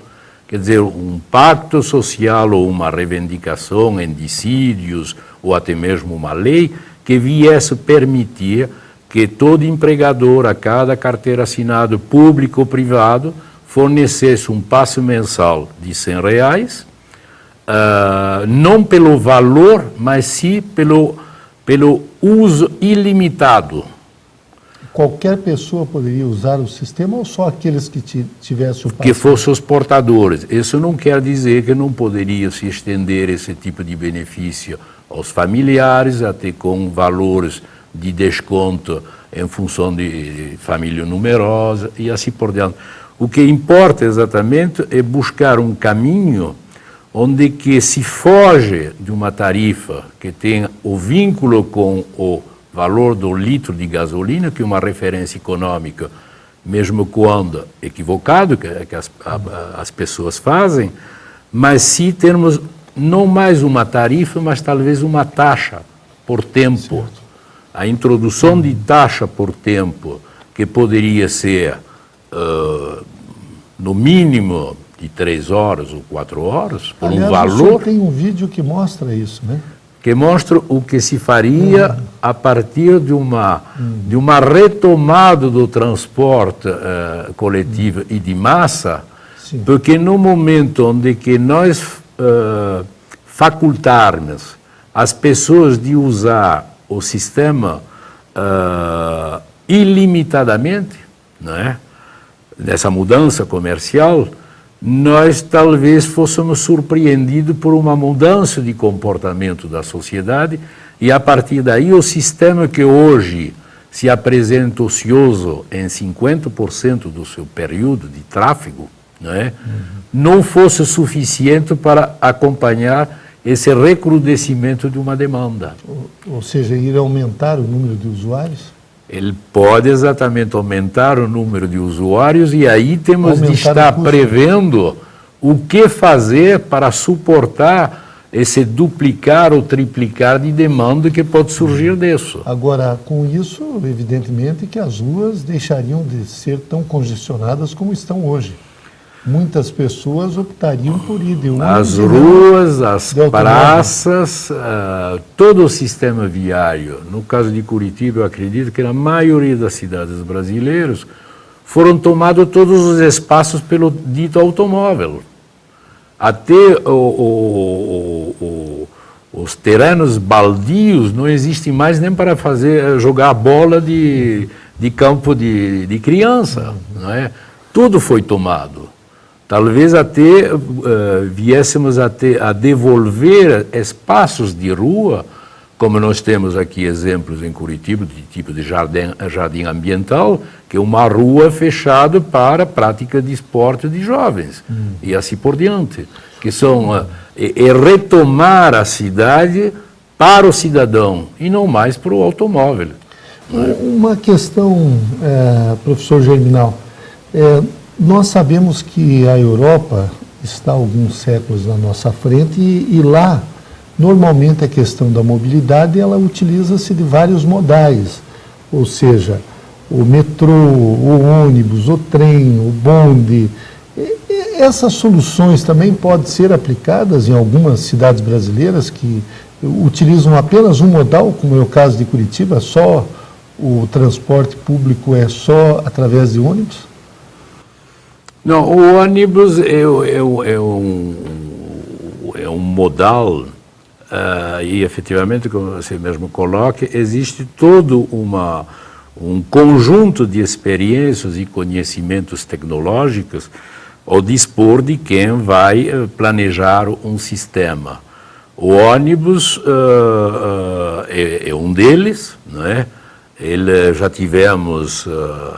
Quer dizer, um pacto social ou uma reivindicação em dissídios ou até mesmo uma lei que viesse permitir que todo empregador, a cada carteira assinada, público ou privado, fornecesse um passe mensal de R$100, não pelo valor, mas sim pelo uso ilimitado. Qualquer pessoa poderia usar o sistema ou só aqueles que tivessem o passe? Que fossem os portadores. Isso não quer dizer que não poderia se estender esse tipo de benefício aos familiares, até com valores de desconto em função de família numerosa e assim por diante. O que importa exatamente é buscar um caminho onde que se foge de uma tarifa que tenha o vínculo com o valor do litro de gasolina, que é uma referência econômica, mesmo quando equivocado, que as pessoas fazem, mas se termos não mais uma tarifa, mas talvez uma taxa por tempo. Certo. A introdução de taxa por tempo, que poderia ser, no mínimo, de 3 horas ou 4 horas, por aliás, um valor... O senhor tem um vídeo que mostra isso, né? Que mostra o que se faria a partir de uma retomada do transporte coletivo e de massa, sim, porque no momento onde que nós facultarmos as pessoas de usar o sistema ilimitadamente, não é? Dessa mudança comercial, nós talvez fôssemos surpreendidos por uma mudança de comportamento da sociedade e, a partir daí, o sistema que hoje se apresenta ocioso em 50% do seu período de tráfego, não é? Não fosse suficiente para acompanhar esse recrudescimento de uma demanda. Ou seja, ir aumentar o número de usuários? Ele pode exatamente aumentar o número de usuários e aí temos de estar prevendo o que fazer para suportar esse duplicar ou triplicar de demanda que pode surgir disso. Agora, com isso, evidentemente que as ruas deixariam de ser tão congestionadas como estão hoje. muitas pessoas optariam por ir de ônibus. As ruas, as praças, todo o sistema viário. No caso de Curitiba, eu acredito que na maioria das cidades brasileiras foram tomados todos os espaços pelo dito automóvel. Até os terrenos baldios não existem mais nem para jogar bola de campo de criança, não é? Tudo foi tomado. Talvez até viéssemos a devolver espaços de rua, como nós temos aqui exemplos em Curitiba, de tipo de jardim ambiental, que é uma rua fechada para a prática de esporte de jovens, e assim por diante, que são retomar a cidade para o cidadão e não mais para o automóvel. Uma questão, professor Germinal, nós sabemos que a Europa está alguns séculos na nossa frente e lá, normalmente, a questão da mobilidade, ela utiliza-se de vários modais, ou seja, o metrô, o ônibus, o trem, o bonde. Essas soluções também podem ser aplicadas em algumas cidades brasileiras que utilizam apenas um modal, como é o caso de Curitiba, só o transporte público é só através de ônibus? Não, o ônibus é um modal e, efetivamente, como você mesmo coloca, existe todo um conjunto de experiências e conhecimentos tecnológicos ao dispor de quem vai planejar um sistema. O ônibus é um deles, não é? Já tivemos,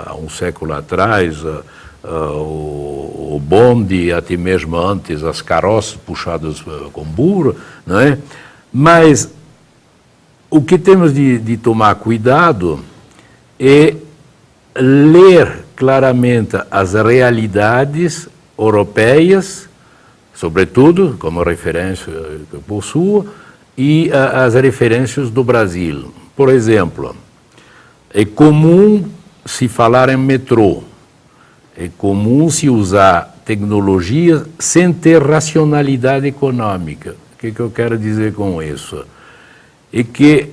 há um século atrás, o bonde, até mesmo antes, as carroças puxadas com burro, não é? Mas o que temos de tomar cuidado é ler claramente as realidades europeias, sobretudo, como referência que eu possuo, e as referências do Brasil. Por exemplo, é comum se falar em metrô, é comum se usar tecnologia sem ter racionalidade econômica. O que eu quero dizer com isso? É que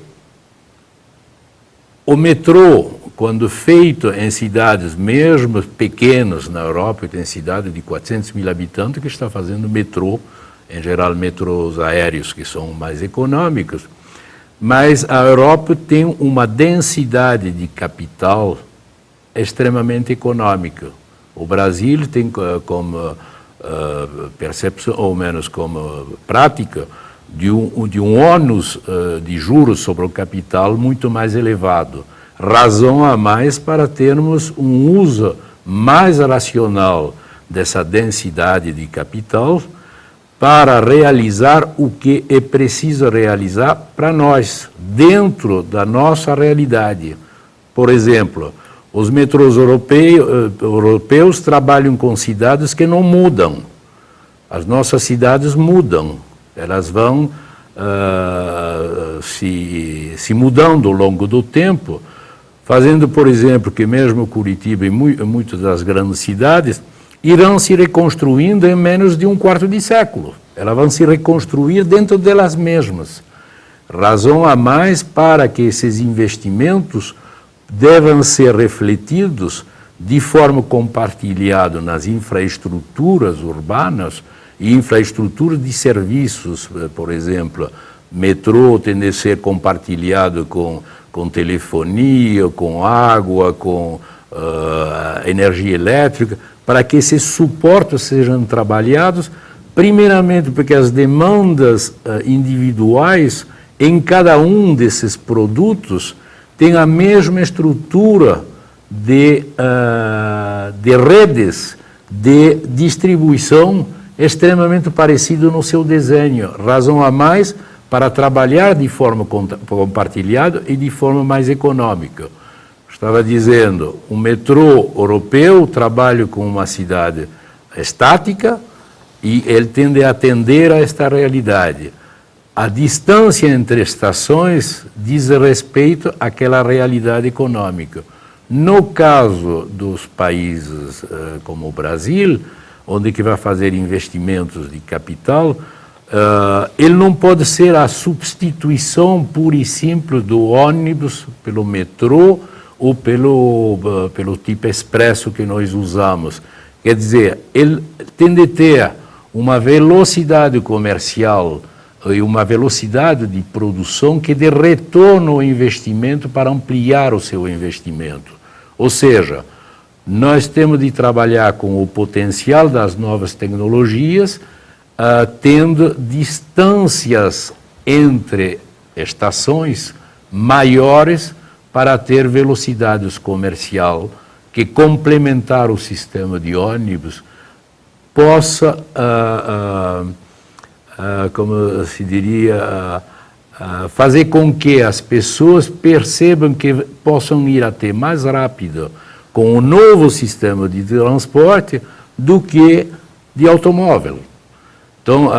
o metrô, quando feito em cidades mesmo pequenas na Europa, tem cidade de 400 mil habitantes que está fazendo metrô, em geral metrôs aéreos que são mais econômicos, mas a Europa tem uma densidade de capital extremamente econômica. O Brasil tem como percepção, ou menos como prática, de um ônus de juros sobre o capital muito mais elevado. Razão a mais para termos um uso mais racional dessa densidade de capital para realizar o que é preciso realizar para nós, dentro da nossa realidade. Por exemplo, os metrôs europeus trabalham com cidades que não mudam. As nossas cidades mudam. Elas vão se mudando ao longo do tempo, fazendo, por exemplo, que mesmo Curitiba e muitas das grandes cidades irão se reconstruindo em menos de um quarto de século. Elas vão se reconstruir dentro delas mesmas. Razão a mais para que esses investimentos devem ser refletidos de forma compartilhada nas infraestruturas urbanas e infraestruturas de serviços, por exemplo, metrô tem de ser compartilhado com telefonia, com água, com energia elétrica, para que esses suportes sejam trabalhados, primeiramente porque as demandas individuais em cada um desses produtos têm a mesma estrutura de redes de distribuição extremamente parecido no seu desenho. Razão a mais para trabalhar de forma compartilhada e de forma mais econômica. Estava dizendo, o metrô europeu trabalha com uma cidade estática e ele tende a atender a esta realidade. A distância entre estações diz respeito àquela realidade econômica. No caso dos países como o Brasil, onde que vai fazer investimentos de capital, ele não pode ser a substituição pura e simples do ônibus pelo metrô ou pelo tipo expresso que nós usamos. Quer dizer, ele tem de ter uma velocidade comercial e uma velocidade de produção que dê retorno ao investimento para ampliar o seu investimento. Ou seja, nós temos de trabalhar com o potencial das novas tecnologias, tendo distâncias entre estações maiores para ter velocidades comercial que complementar o sistema de ônibus possa, como se diria, fazer com que as pessoas percebam que possam ir até mais rápido com o novo sistema de transporte do que de automóvel. Então,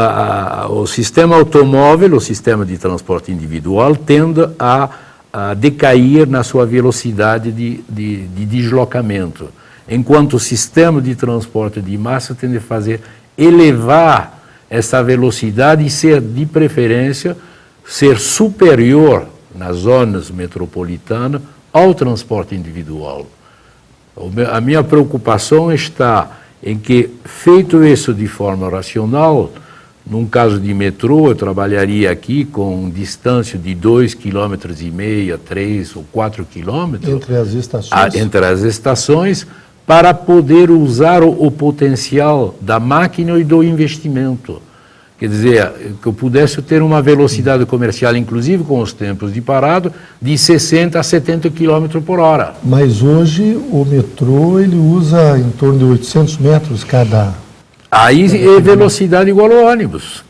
o sistema automóvel, o sistema de transporte individual, tende a decair na sua velocidade de deslocamento, enquanto o sistema de transporte de massa tende a elevar essa velocidade e ser, de preferência, ser superior nas zonas metropolitanas ao transporte individual. A minha preocupação está em que, feito isso de forma racional, num caso de metrô, eu trabalharia aqui com distância de 2,5 km, 3 ou 4 km entre as estações, para poder usar o potencial da máquina e do investimento. Quer dizer, que eu pudesse ter uma velocidade comercial, inclusive com os tempos de parado, de 60 a 70 km por hora. Mas hoje o metrô ele usa em torno de 800 metros cada... Aí é velocidade igual ao ônibus.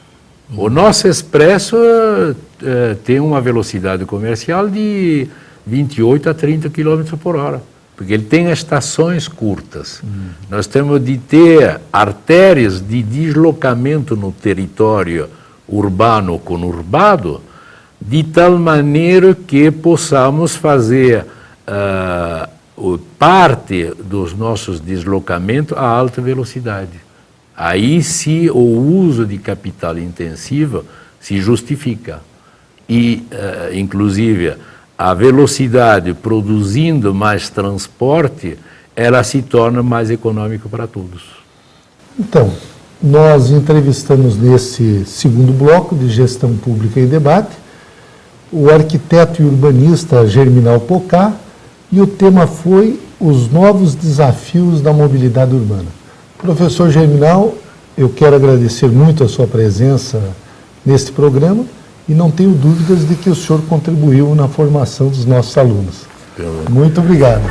O nosso expresso tem uma velocidade comercial de 28 a 30 km por hora, porque ele tem estações curtas. Nós temos de ter artérias de deslocamento no território urbano conurbado, de tal maneira que possamos fazer parte dos nossos deslocamentos a alta velocidade. Aí sim o uso de capital intensivo se justifica. E, inclusive, a velocidade produzindo mais transporte, ela se torna mais econômica para todos. Então, nós entrevistamos nesse segundo bloco de Gestão Pública em Debate o arquiteto e urbanista Germinal Pocá, e o tema foi os novos desafios da mobilidade urbana. Professor Germinal, eu quero agradecer muito a sua presença neste programa e não tenho dúvidas de que o senhor contribuiu na formação dos nossos alunos. Muito obrigado.